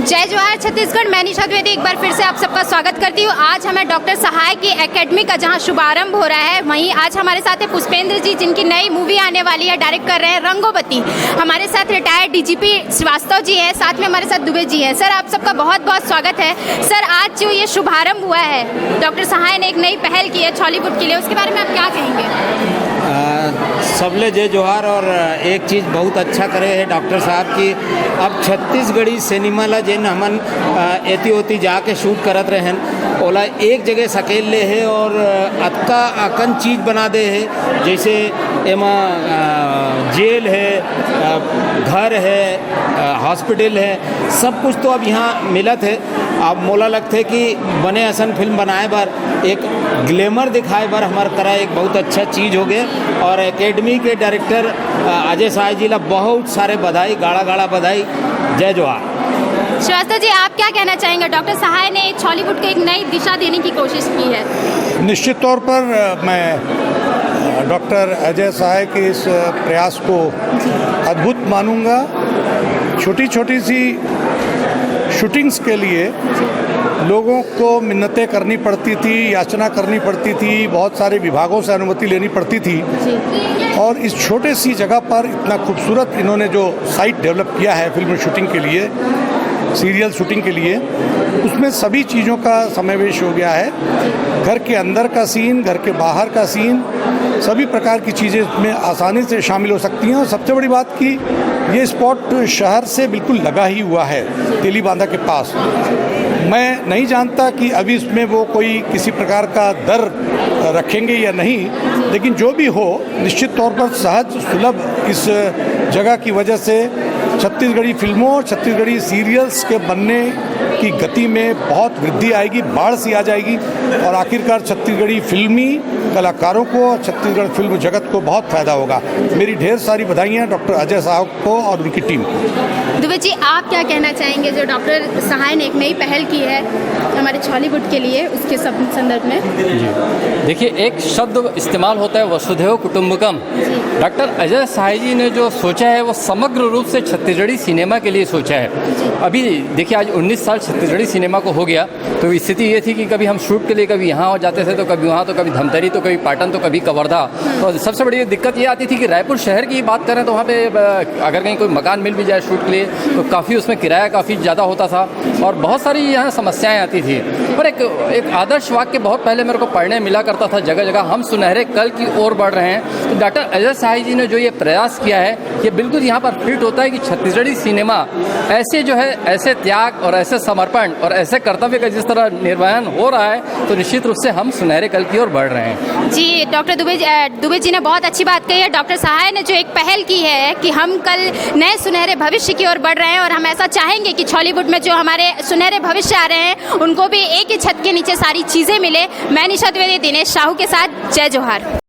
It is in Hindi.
जय जोहार छत्तीसगढ़। मैं निशा द्विवेदी एक बार फिर से आप सबका स्वागत करती हूँ। आज हमें डॉक्टर सहाय की एकेडमी का जहाँ शुभारंभ हो रहा है, वहीं आज हमारे साथ है पुष्पेंद्र जी, जिनकी नई मूवी आने वाली है, डायरेक्ट कर रहे हैं रंगोबती। हमारे साथ रिटायर्ड डीजीपी श्रीवास्तव जी है, साथ में हमारे साथ दुबे जी हैं। सर, आप सबका बहुत बहुत स्वागत है। सर, आज जो ये शुभारंभ हुआ है, डॉक्टर सहाय ने एक नई पहल की है हॉलीवुड के लिए, उसके बारे में आप क्या कहेंगे? सबले जय जोहार। और एक चीज़ बहुत अच्छा करे है डॉक्टर साहब की, अब छत्तीसगढ़ी सिनेमा ला जिन हमन एती ओती जाके शूट करत रहन, ओला एक जगह सकेल ले है और अतका अकन चीज़ बना दे है। जैसे एमा जेल है, घर है, हॉस्पिटल है, सब कुछ तो अब यहाँ मिलत है। अब मोला लगता है कि बने असन फिल्म बनाए बार एक ग्लैमर दिखाए बार हमारे तरह एक बहुत अच्छा चीज़ हो गया। और एकेडमी के डायरेक्टर अजय सहाय जी ला बहुत सारे बधाई, गाड़ा गाड़ा बधाई। जय जोहार। श्रीवास्तव जी, आप क्या कहना चाहेंगे? डॉक्टर सहाय ने हॉलीवुड को एक नई दिशा देने की कोशिश की है। निश्चित तौर पर मैं डॉक्टर अजय सहाय के इस प्रयास को अद्भुत मानूंगा। छोटी छोटी सी शूटिंग्स के लिए लोगों को मिन्नतें करनी पड़ती थी, याचना करनी पड़ती थी, बहुत सारे विभागों से अनुमति लेनी पड़ती थी। और इस छोटे सी जगह पर इतना खूबसूरत इन्होंने जो साइट डेवलप किया है फिल्म शूटिंग के लिए, सीरियल शूटिंग के लिए, उसमें सभी चीज़ों का समावेश हो गया है। घर के अंदर का सीन, घर के बाहर का सीन, सभी प्रकार की चीज़ें इसमें आसानी से शामिल हो सकती हैं। और सबसे बड़ी बात कि ये स्पॉट शहर से बिल्कुल लगा ही हुआ है, तेलीबांधा के पास। मैं नहीं जानता कि अभी इसमें वो कोई किसी प्रकार का दर रखेंगे या नहीं, लेकिन जो भी हो, निश्चित तौर पर सहज सुलभ इस जगह की वजह से छत्तीसगढ़ी फिल्मों, छत्तीसगढ़ी सीरियल्स के बनने की गति में बहुत वृद्धि आएगी, बाढ़ सी आ जाएगी। और आखिरकार छत्तीसगढ़ी फिल्मी कलाकारों को, छत्तीसगढ़ फिल्म जगत को बहुत फ़ायदा होगा। मेरी ढेर सारी बधाइयाँ डॉक्टर अजय साहब को और उनकी टीम को। दुबे जी, आप क्या कहना चाहेंगे? जो डॉक्टर सहाय ने एक नई पहल की है हमारे हॉलीवुड के लिए, उसके संदर्भ में। जी देखिए, एक शब्द इस्तेमाल होता है वसुधैव कुटुंबकम। डॉक्टर अजय सहाय जी ने जो सोचा है वो समग्र रूप से छत्तीसगढ़ी सिनेमा के लिए सोचा है। अभी देखिए, आज 19 साल छत्तीसगढ़ी सिनेमा को हो गया, तो स्थिति ये थी कि कभी हम शूट के लिए कभी यहाँ हो जाते थे, तो कभी वहाँ, तो कभी धमतरी, तो कभी पाटन, तो कभी कवर्धा। तो सबसे बड़ी दिक्कत ये आती थी कि रायपुर शहर की बात करें तो वहाँ पे अगर कहीं कोई मकान मिल भी जाए शूट के लिए, तो काफ़ी उसमें किराया काफ़ी ज़्यादा होता था और बहुत सारी यहाँ समस्याएं आती थी। पर एक आदर्श वाक्य बहुत पहले मेरे को पढ़ने मिला करता था, जगह जगह हम सुनहरे कल की ओर बढ़ रहे हैं। तो डॉक्टर अजय सहाय जी ने जो ये प्रयास किया है, ये बिल्कुल यहाँ पर फिट होता है कि छत्तीसगढ़ी सिनेमा ऐसे जो है, ऐसे त्याग और ऐसे समर्पण और ऐसे कर्तव्य का जिस तरह निर्वहन हो रहा है, तो निश्चित रूप से हम सुनहरे कल की ओर बढ़ रहे हैं। जी, डॉक्टर दुबे जी ने बहुत अच्छी बात कही है। डॉक्टर सहाय ने जो एक पहल की है कि हम कल नए सुनहरे भविष्य की ओर बढ़ रहे हैं, और हम ऐसा चाहेंगे कि हॉलीवुड में जो हमारे सुनहरे भविष्य आ रहे हैं, उनको भी एक ही छत के नीचे सारी चीज़ें मिले। मैं निशा द्विवेदी, दिनेश साहू के साथ। जय जोहार।